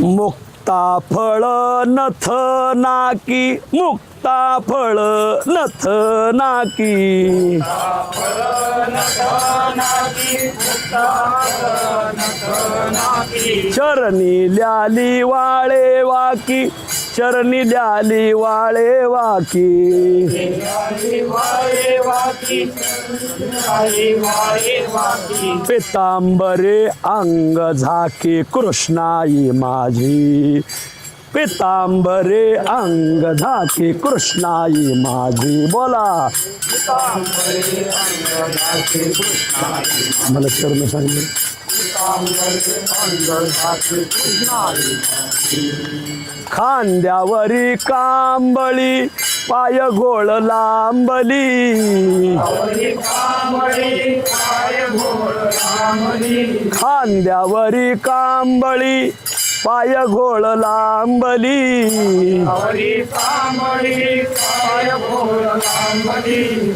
मुक्ता फळ नथ नाकी, मुक्ता फळ नथ नाकी, चरणी ल्याली वाळे वाकी, चरणी ल्याली वाळे वाकी, पितांबरे अंग झाकी कृष्णाई माझी, पितांबरे अंग झाकी कृष्णाई माझी. बोला मला चरण सांगितलं. खांद्यावरी कांबळी पाय घोळ लांबली, खांद्यावरी कांबळी पाय घोळ लांबली,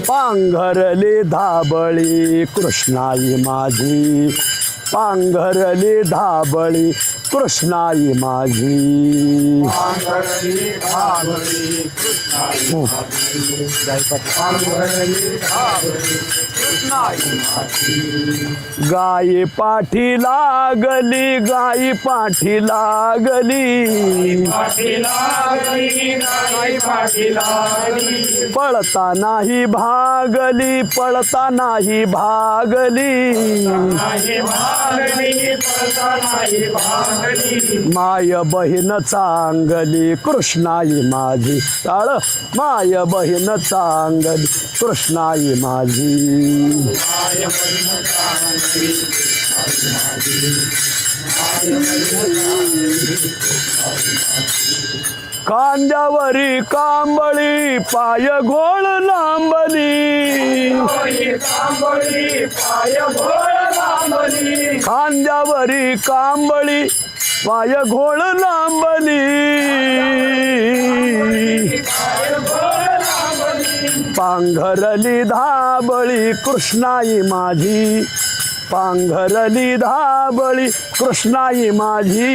पांघरली धाबळी कृष्णाई माझी, पांघरली धाबळी कृष्णाई माझी. गाई पाठी लागली, गाई पाठी लागली, पळता नाही भागली, पळता नाही भागली, माय बहीण चांगली कृष्णाई माझी. टाळ माय बहीण चांगली कृष्णाई माझी. खांद्यावरी कांबळी पाय घोळ लांबली, खांद्यावरी कांबळी पाय घोळ लांबली, पांघरली धाबळी कृष्णाई माझी, पांघरली धाबळी कृष्णाई माझी.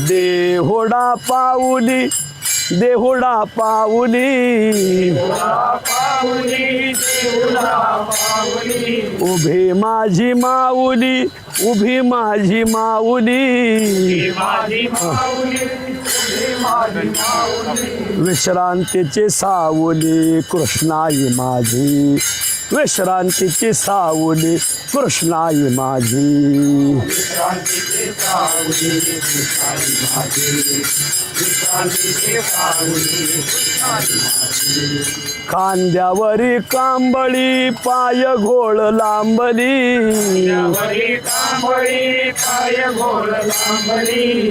देहुडा पाऊली, देहुडा पाऊली, उभी माझी माऊली, उभी माझी माऊली, विश्रांतीची सावली कृष्णाई माझी, विश्रांतीची सावली कृष्णाई माझी. खांद्यावरी कांबळी पाय घोळ लांबली,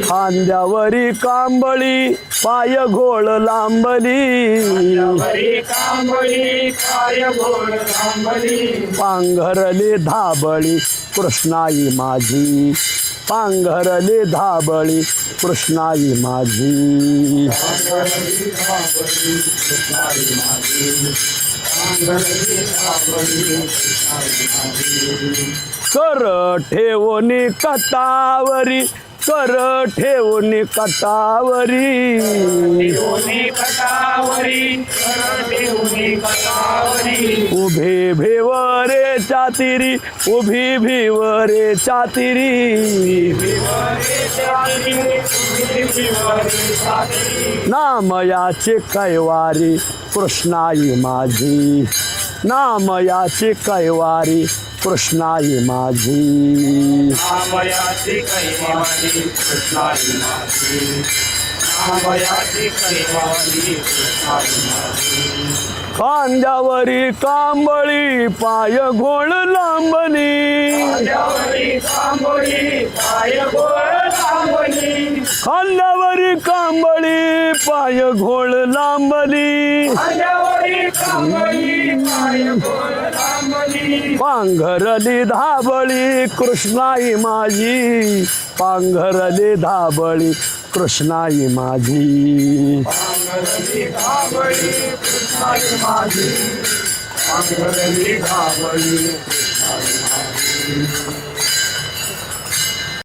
खांद्यावरी कांबळी पाय घोळ लांबली, पांघरली धाबळी कृष्णाई माझी, पांघरली धाबळी कृष्णाई माझी. कर ठेवणी कटावरी, कर ठेवणी कटावरी, उभे भिवरे चातिरी, उभी भिवरे चातिरी, नामयाचे कैवारी कृष्णाई माझी, नामयाचे कैवारी कृष्णाई माझी. खांद्यावरी कांबळी पाय घोळ लांबली, खांद्यावरी कांबळी पाय घोळ लांबली, पांघरली धाबळी कृष्णाई माझी, पांघरली धाबळी कृष्णाई माझी. पांघरली धाबळी कृष्णाई माझी, पांघरली धाबळी कृष्णाई माझी.